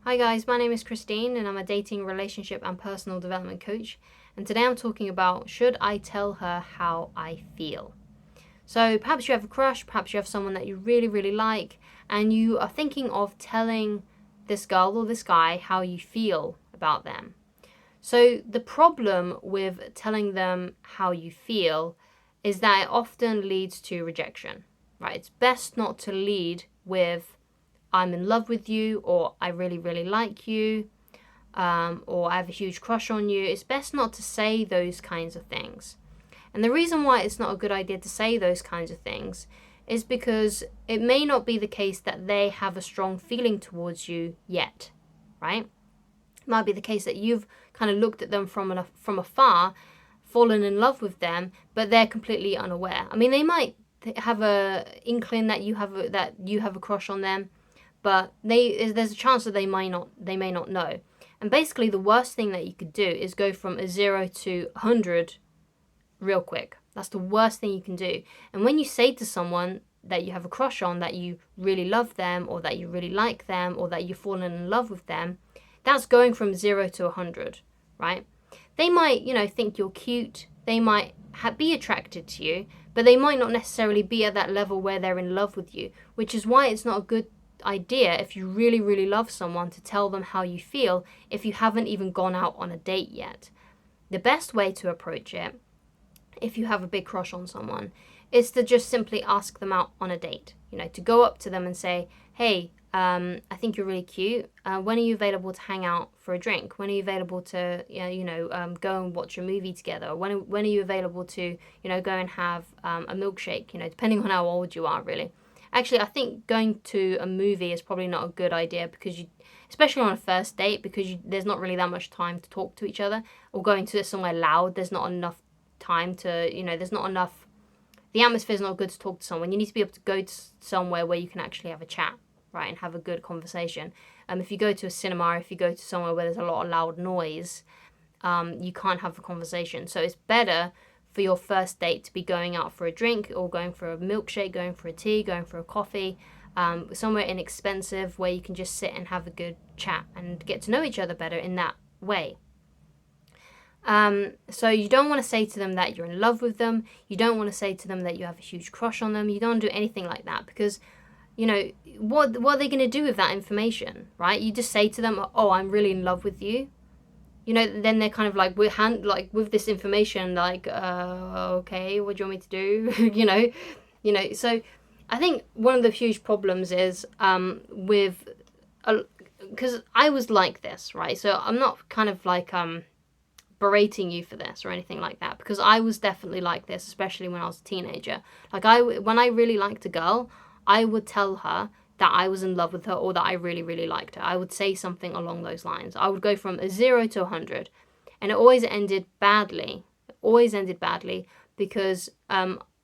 Hi guys, my name is Christine and I'm a dating, relationship and personal development coach. And today I'm talking about, should I tell her how I feel? So perhaps you have a crush, perhaps you have someone that you really, really like, and you are thinking of telling this girl or this guy how you feel about them. So the problem with telling them how you feel is that it often leads to rejection, right? It's best not to lead with I'm in love with you, or I really, really like you, or I have a huge crush on you. It's best not to say those kinds of things. And the reason why it's not a good idea to say those kinds of things is because it may not be the case that they have a strong feeling towards you yet, right? It might be the case that you've kind of looked at them from afar, fallen in love with them, but they're completely unaware. I mean, they might have a inkling that you have a crush on them, but there's a chance that they may not know. And basically, the worst thing that you could do is go from a 0 to 100 real quick. That's the worst thing you can do. And when you say to someone that you have a crush on, that you really love them, or that you really like them, or that you've fallen in love with them, that's going from 0 to 100, right? They might, think you're cute. They might be attracted to you, but they might not necessarily be at that level where they're in love with you, which is why it's not a good idea, if you really, really love someone, to tell them how you feel if you haven't even gone out on a date yet. The best way to approach it, if you have a big crush on someone, is to just simply ask them out on a date. To go up to them and say, hey, I think you're really cute. When are you available to hang out for a drink? When are you available to, go and watch a movie together? When are you available to, go and have a milkshake? Depending on how old you are, really. Actually, I think going to a movie is probably not a good idea, because especially on a first date, because there's not really that much time to talk to each other. Or going to somewhere loud, there's not enough time to, there's not enough, the atmosphere's not good to talk to someone. You need to be able to go to somewhere where you can actually have a chat, right, and have a good conversation. If you go to a cinema, if you go to somewhere where there's a lot of loud noise, you can't have a conversation. So it's better for your first date to be going out for a drink, or going for a milkshake, going for a tea, going for a coffee, somewhere inexpensive where you can just sit and have a good chat and get to know each other better in that way. So you don't want to say to them that you're in love with them. You don't want to say to them that you have a huge crush on them. You don't do anything like that, because what are they going to do with that information, right? You just say to them, oh, I'm really in love with you. Then they're kind of like, with this information, like, okay, what do you want me to do? So I think one of the huge problems is because I was like this, right? So I'm not kind of like berating you for this or anything like that, because I was definitely like this, especially when I was a teenager. When I really liked a girl, I would tell her that I was in love with her, or that I really, really liked her. I would say something along those lines. I would go from a 0 to 100, and it always ended badly. Because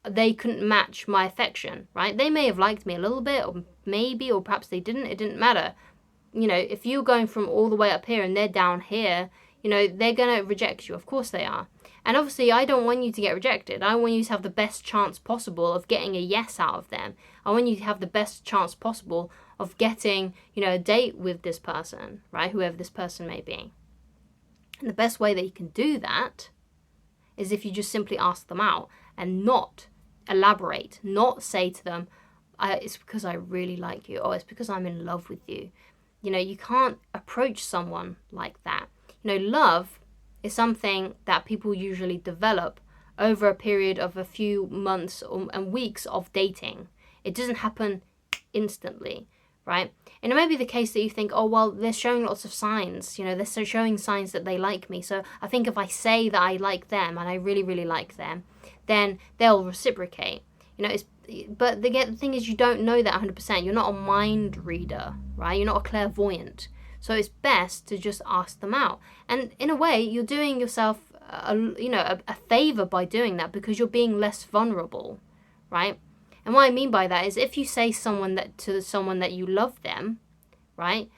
they couldn't match my affection, right? They may have liked me a little bit, or maybe, or perhaps they didn't. It didn't matter. If you're going from all the way up here and they're down here, they're going to reject you. Of course they are. And obviously, I don't want you to get rejected. I want you to have the best chance possible of getting a yes out of them. I want you to have the best chance possible of getting, a date with this person, right? Whoever this person may be. And the best way that you can do that is if you just simply ask them out and not elaborate, not say to them, it's because I really like you, or it's because I'm in love with you. You can't approach someone like that. Love is something that people usually develop over a period of a few months and weeks of dating. It doesn't happen instantly, right? And it may be the case that you think, oh, well, they're showing lots of signs. They're showing signs that they like me. So I think if I say that I like them and I really, really like them, then they'll reciprocate. But the thing is, you don't know that 100%. You're not a mind reader, right? You're not a clairvoyant. So it's best to just ask them out. And in a way, you're doing yourself a favor by doing that, because you're being less vulnerable, right? And what I mean by that is, if you say to someone that you love them, right,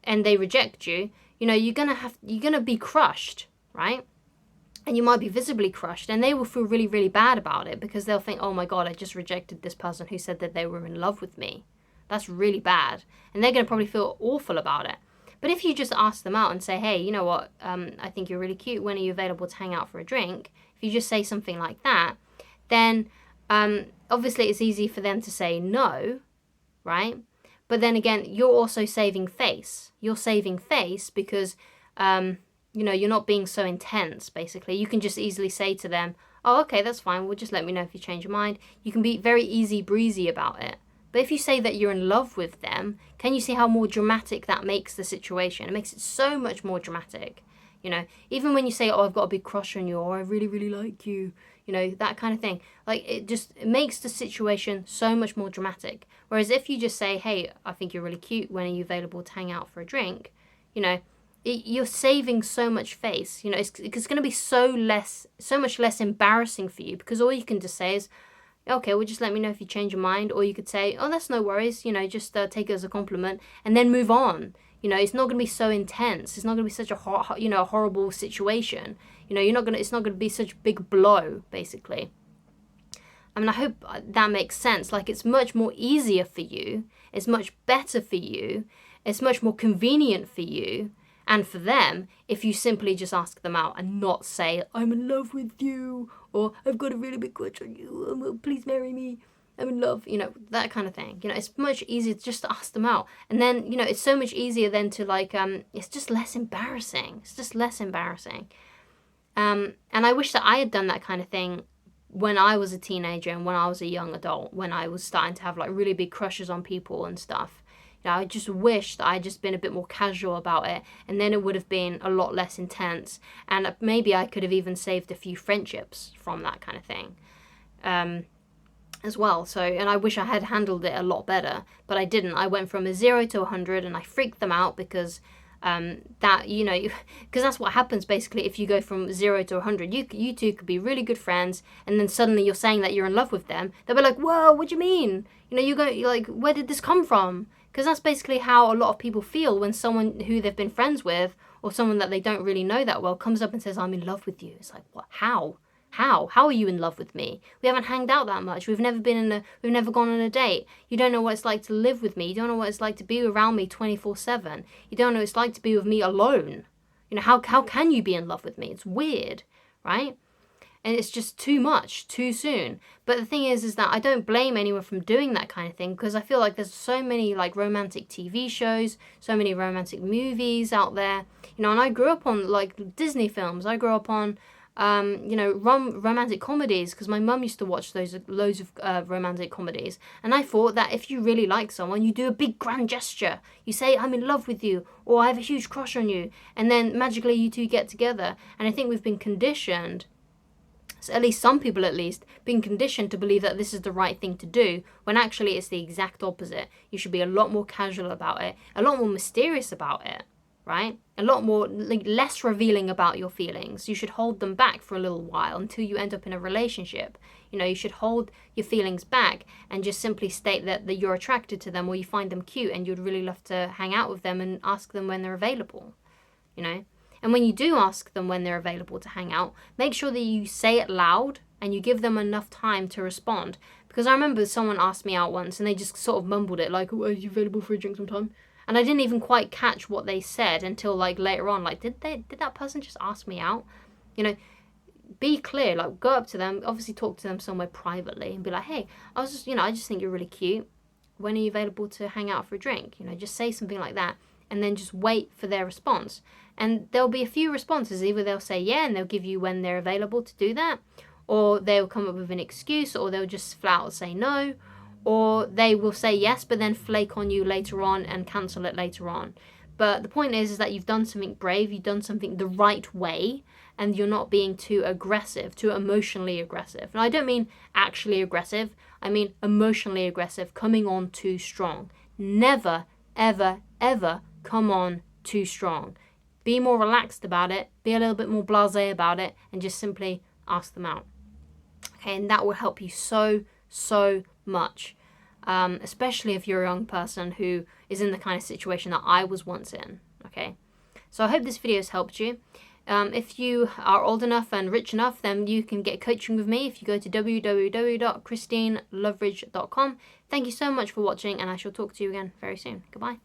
and they reject you, you're gonna be crushed, right? And you might be visibly crushed, and they will feel really, really bad about it, because they'll think, oh my God, I just rejected this person who said that they were in love with me. That's really bad. And they're going to probably feel awful about it. But if you just ask them out and say, hey, you know what, I think you're really cute, when are you available to hang out for a drink? If you just say something like that, then obviously it's easy for them to say no, right? But then again, you're also saving face. You're saving face because, you're not being so intense, basically. You can just easily say to them, oh, okay, that's fine. Well, just let me know if you change your mind. You can be very easy breezy about it. But if you say that you're in love with them, can you see how more dramatic that makes the situation? It makes it so much more dramatic. Even when you say, oh, I've got a big crush on you, or I really, really like you, that kind of thing. Like, it makes the situation so much more dramatic. Whereas if you just say, hey, I think you're really cute, when are you available to hang out for a drink? You're saving so much face. It's going to be so much less embarrassing for you, because all you can just say is, okay, well, just let me know if you change your mind. Or you could say, oh, that's no worries, just take it as a compliment and then move on. It's not going to be so intense. It's not going to be such a horrible situation. It's not going to be such a big blow, basically. I mean, I hope that makes sense. Like, it's much more easier for you. It's much better for you. It's much more convenient for you and for them if you simply just ask them out and not say, I'm in love with you, or I've got a really big crush on you, please marry me, I'm in love, that kind of thing. It's much easier just to ask them out. And then, it's so much easier then to it's just less embarrassing. It's just less embarrassing. And I wish that I had done that kind of thing when I was a teenager and when I was a young adult, when I was starting to have like really big crushes on people and stuff. I just wish that I'd just been a bit more casual about it, and then it would have been a lot less intense, and maybe I could have even saved a few friendships from that kind of thing as well. So, and I wish I had handled it a lot better, but I didn't. I went from a 0 to 100 and I freaked them out because because that's what happens basically if you go from 0 to 100. You two could be really good friends, and then suddenly you're saying that you're in love with them. They'll be like, whoa, what do you mean? You're like, where did this come from? Because that's basically how a lot of people feel when someone who they've been friends with, or someone that they don't really know that well, comes up and says, I'm in love with you. It's like, what? How? How are you in love with me? We haven't hanged out that much. We've never gone on a date. You don't know what it's like to live with me. You don't know what it's like to be around me 24/7. You don't know what it's like to be with me alone. How can you be in love with me? It's weird, right? And it's just too much, too soon. But the thing is that I don't blame anyone from doing that kind of thing, because I feel like there's so many like romantic TV shows, so many romantic movies out there. And I grew up on like Disney films. I grew up on romantic comedies, because my mum used to watch loads of romantic comedies. And I thought that if you really like someone, you do a big grand gesture. You say, I'm in love with you, or I have a huge crush on you, and then magically you two get together. And I think we've been conditioned, at least some people been conditioned to believe that this is the right thing to do, when actually it's the exact opposite. You should be a lot more casual about it, a lot more mysterious about it, right? A lot more, less revealing about your feelings. You should hold them back for a little while until you end up in a relationship. You should hold your feelings back and just simply state that you're attracted to them, or you find them cute and you'd really love to hang out with them, and ask them when they're available, And when you do ask them when they're available to hang out, make sure that you say it loud and you give them enough time to respond. Because I remember someone asked me out once and they just sort of mumbled it, like, oh, are you available for a drink sometime? And I didn't even quite catch what they said until like later on. Like, did that person just ask me out? Be clear, like go up to them, obviously talk to them somewhere privately and be like, hey, I just think you're really cute. When are you available to hang out for a drink? Just say something like that, and then just wait for their response. And there'll be a few responses. Either they'll say yeah, and they'll give you when they're available to do that, or they'll come up with an excuse, or they'll just flat out say no, or they will say yes, but then flake on you later on and cancel it later on. But the point is that you've done something brave, you've done something the right way, and you're not being too aggressive, too emotionally aggressive. And I don't mean actually aggressive, I mean emotionally aggressive, coming on too strong. Never, ever, ever come on too strong. Be more relaxed about it, be a little bit more blasé about it, and just simply ask them out. Okay, and that will help you so much, especially if you're a young person who is in the kind of situation that I was once in. Okay, so I hope this video has helped you. If you are old enough and rich enough, then you can get coaching with me if you go to www.christineloveridge.com. Thank you so much for watching, and I shall talk to you again very soon. Goodbye.